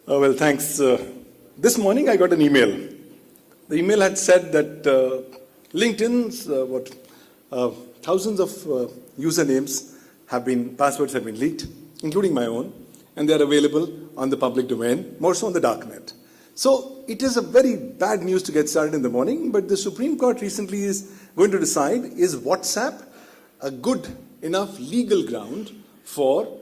Well, thanks. This morning I got an email. The email had said that LinkedIn's thousands of usernames passwords have been leaked, including my own, and they are available on the public domain, more so on the darknet. So it is a very bad news to get started in the morning, but the Supreme Court recently is going to decide, is WhatsApp a good enough legal ground for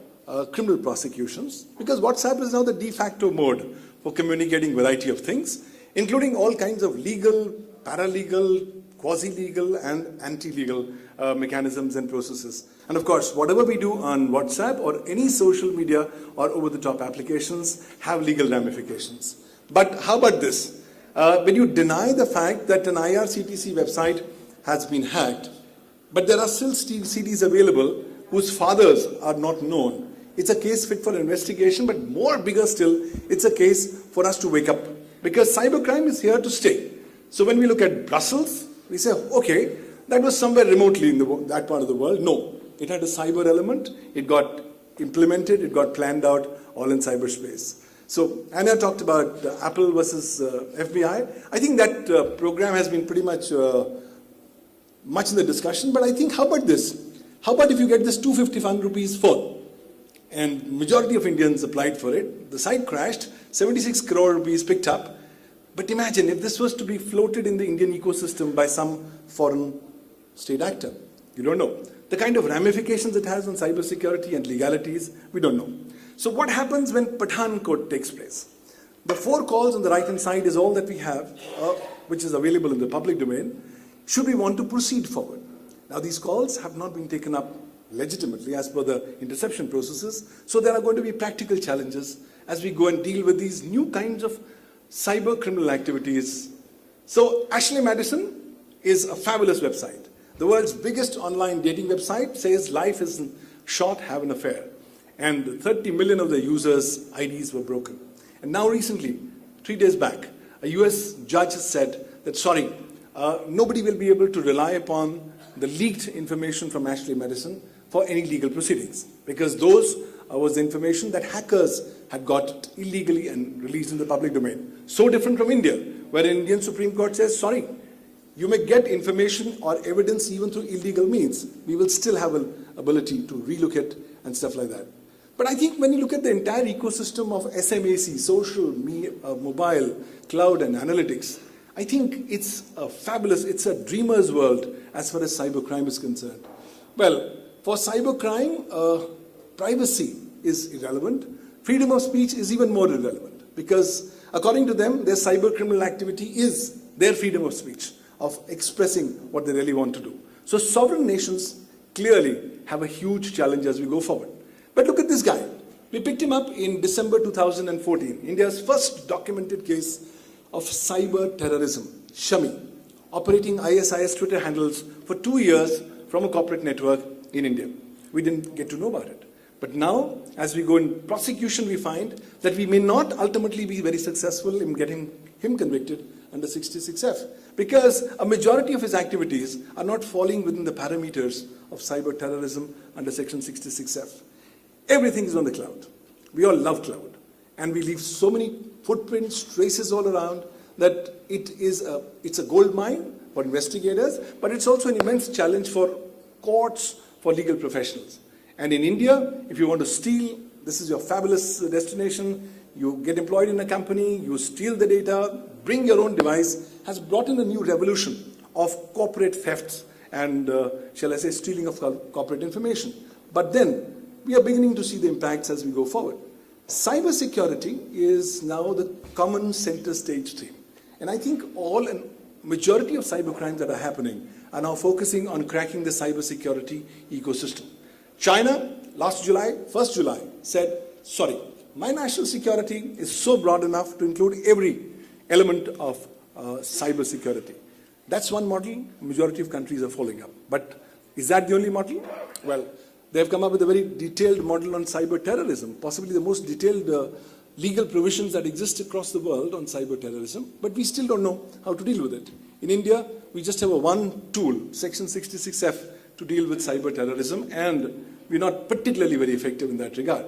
criminal prosecutions? Because WhatsApp is now the de facto mode for communicating a variety of things, including all kinds of legal, paralegal, quasi-legal and anti-legal mechanisms and processes. And of course, whatever we do on WhatsApp or any social media or over-the-top applications have legal ramifications. But how about this? When you deny the fact that an IRCTC website has been hacked, but there are still CDs available whose fathers are not known, it's a case fit for investigation, but more bigger still, it's a case for us to wake up. Because cybercrime is here to stay. So when we look at Brussels, we say, okay, that was somewhere remotely in that part of the world. No, it had a cyber element, it got implemented, it got planned out all in cyberspace. So Anna talked about Apple versus FBI. I think that program has been pretty much in the discussion, but I think, how about this? How about if you get this 251 rupees phone? And majority of Indians applied for it. The site crashed, 76 crore rupees picked up. But imagine if this was to be floated in the Indian ecosystem by some foreign state actor. You don't know. The kind of ramifications it has on cybersecurity and legalities, we don't know. So what happens when Pathan Code takes place? The 4 calls on the right-hand side is all that we have, which is available in the public domain, should we want to proceed forward. Now these calls have not been taken up legitimately as per the interception processes, so there are going to be practical challenges as we go and deal with these new kinds of cyber criminal activities. So Ashley Madison is a fabulous website. The world's biggest online dating website says life is short, have an affair. And 30 million of the users' IDs were broken. And now recently, 3 days back, a US judge has said that, sorry, nobody will be able to rely upon the leaked information from Ashley Madison for any legal proceedings, because those was the information that hackers had got illegally and released in the public domain. So different from India, where an Indian Supreme Court says, sorry, you may get information or evidence even through illegal means. We will still have an ability to relook it and stuff like that. But I think when you look at the entire ecosystem of SMAC, social, mobile, cloud and analytics, I think it's a dreamer's world as far as cybercrime is concerned. Well, for cybercrime, privacy is irrelevant. Freedom of speech is even more irrelevant, because according to them, their cyber criminal activity is their freedom of speech, of expressing what they really want to do. So sovereign nations clearly have a huge challenge as we go forward. But look at this guy. We picked him up in December 2014, India's first documented case of cyber terrorism, Shami, operating ISIS Twitter handles for 2 years from a corporate network in India. We didn't get to know about it. But now, as we go in prosecution, we find that we may not ultimately be very successful in getting him convicted under 66F, because a majority of his activities are not falling within the parameters of cyber terrorism under section 66F. Everything is on the cloud. We all love cloud. And we leave so many footprints, traces all around, that it's a gold mine for investigators, but it's also an immense challenge for courts, for legal professionals. And in India, if you want to steal, this is your fabulous destination, you get employed in a company, you steal the data, bring your own device, has brought in a new revolution of corporate thefts and, shall I say, stealing of corporate information. But then, we are beginning to see the impacts as we go forward. Cybersecurity is now the common center stage theme. And I think majority of cybercrimes that are happening are now focusing on cracking the cybersecurity ecosystem. China, last July, 1st July, said, sorry, my national security is so broad enough to include every element of cybersecurity. That's one model majority of countries are following up. But is that the only model? Well, they have come up with a very detailed model on cyber terrorism, possibly the most detailed legal provisions that exist across the world on cyber terrorism, but we still don't know how to deal with it. In India, we just have one tool, section 66F, to deal with cyber terrorism, and we're not particularly very effective in that regard.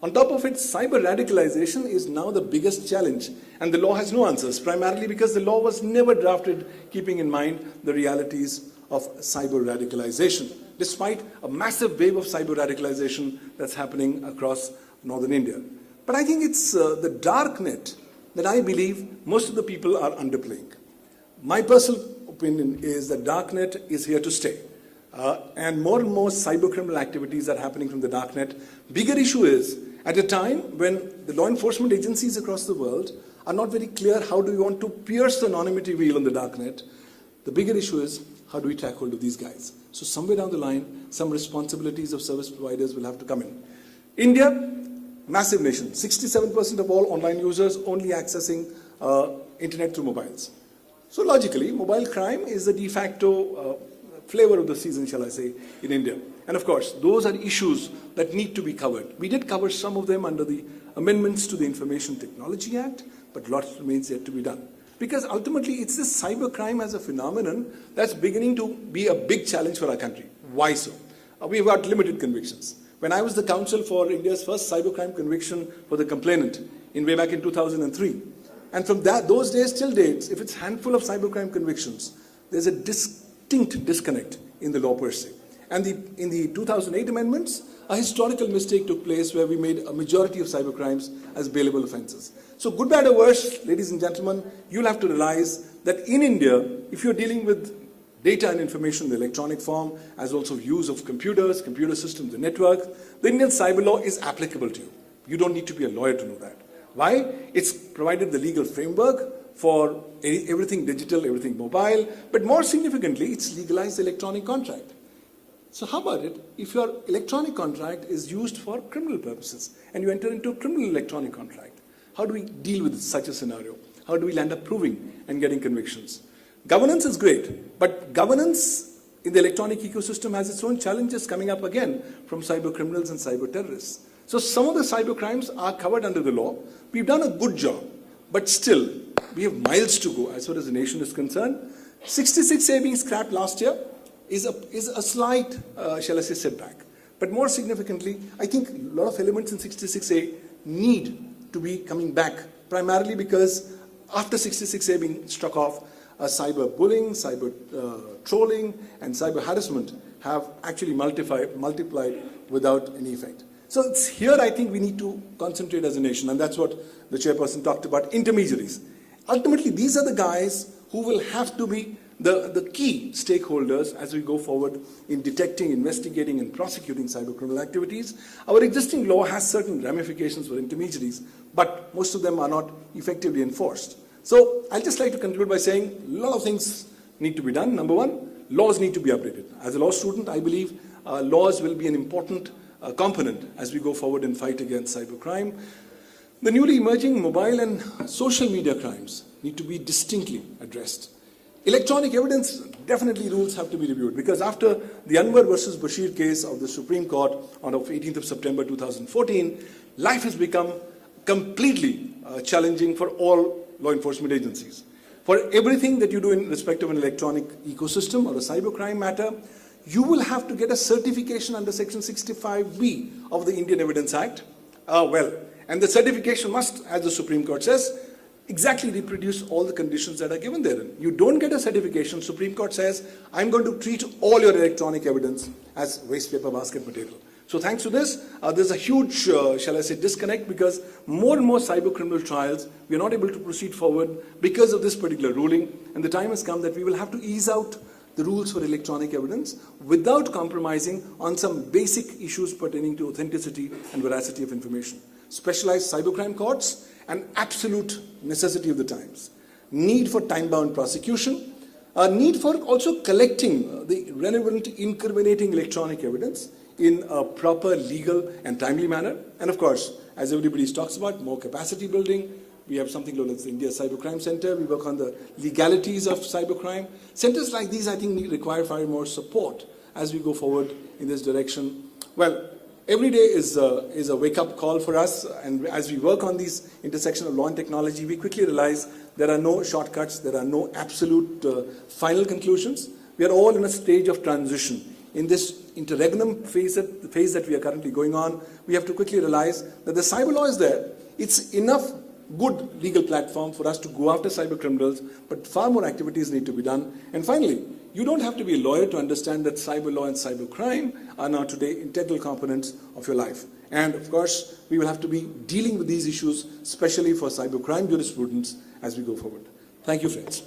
On top of it, cyber radicalization is now the biggest challenge, and the law has no answers, primarily because the law was never drafted keeping in mind the realities of cyber radicalization, despite a massive wave of cyber radicalization that's happening across northern India. But I think it's the dark net that I believe most of the people are underplaying. My personal opinion is that darknet is here to stay. And more cyber criminal activities are happening from the darknet. Bigger issue is, at a time when the law enforcement agencies across the world are not very clear how do we want to pierce the anonymity wheel on the darknet, the bigger issue is how do we track hold of these guys. So somewhere down the line, some responsibilities of service providers will have to come in. India, massive nation, 67% of all online users only accessing internet through mobiles. So logically, mobile crime is the de facto flavor of the season, shall I say, in India. And of course, those are issues that need to be covered. We did cover some of them under the amendments to the Information Technology Act, but lots remains yet to be done. Because ultimately, it's this cybercrime as a phenomenon that's beginning to be a big challenge for our country. Why so? We've got limited convictions. When I was the counsel for India's first cybercrime conviction for the complainant way back in 2003, and from those days till dates, if it's a handful of cybercrime convictions, there's a distinct disconnect in the law per se. And in the 2008 amendments, a historical mistake took place where we made a majority of cybercrimes as bailable offences. So good, bad, or worse, ladies and gentlemen, you'll have to realize that in India, if you're dealing with data and information in the electronic form, as also use of computers, computer systems, and networks, the Indian cyber law is applicable to you. You don't need to be a lawyer to know that. Why? It's provided the legal framework for everything digital, everything mobile, but more significantly, it's legalized the electronic contract. So how about it if your electronic contract is used for criminal purposes and you enter into a criminal electronic contract? How do we deal with such a scenario? How do we land up proving and getting convictions? Governance is great, but governance in the electronic ecosystem has its own challenges coming up again from cyber criminals and cyber terrorists. So some of the cyber crimes are covered under the law. We've done a good job, but still we have miles to go as far as the nation is concerned. 66A being scrapped last year is a slight, shall I say, setback. But more significantly, I think a lot of elements in 66A need to be coming back, primarily because after 66A being struck off, cyber bullying, cyber trolling, and cyber harassment have actually multiplied without any effect. So it's here I think we need to concentrate as a nation, and that's what the chairperson talked about, intermediaries. Ultimately, these are the guys who will have to be the key stakeholders as we go forward in detecting, investigating, and prosecuting cyber criminal activities. Our existing law has certain ramifications for intermediaries, but most of them are not effectively enforced. So I'll just like to conclude by saying a lot of things need to be done. Number one, laws need to be updated. As a law student, I believe laws will be an important component as we go forward in fight against cybercrime. The newly emerging mobile and social media crimes need to be distinctly addressed. Electronic evidence, definitely rules have to be reviewed, because after the Anwar versus Bashir case of the Supreme Court on 18th of September 2014, life has become completely challenging for all law enforcement agencies. For everything that you do in respect of an electronic ecosystem or a cybercrime matter, you will have to get a certification under Section 65B of the Indian Evidence Act. And the certification must, as the Supreme Court says, exactly reproduce all the conditions that are given therein. You don't get a certification, Supreme Court says, I'm going to treat all your electronic evidence as waste paper basket material. So thanks to this, there's a huge, shall I say, disconnect, because more and more cyber criminal trials, we are not able to proceed forward because of this particular ruling, and the time has come that we will have to ease out the rules for electronic evidence without compromising on some basic issues pertaining to authenticity and veracity of information. Specialized cybercrime courts, an absolute necessity of the times. Need for time-bound prosecution, a need for also collecting the relevant incriminating electronic evidence in a proper legal and timely manner. And of course, as everybody talks about, more capacity building. We have something known as the India Cybercrime Center. We work on the legalities of cybercrime. Centers like these, I think, require far more support as we go forward in this direction. Well, every day is a wake-up call for us, and as we work on these intersection of law and technology, we quickly realize there are no shortcuts, there are no absolute final conclusions. We are all in a stage of transition in this interregnum phase that we are currently going on, we have to quickly realize that the cyber law is there. It's enough good legal platform for us to go after cyber criminals, but far more activities need to be done. And finally, you don't have to be a lawyer to understand that cyber law and cyber crime are now today integral components of your life. And of course, we will have to be dealing with these issues, especially for cybercrime jurisprudence, as we go forward. Thank you, friends.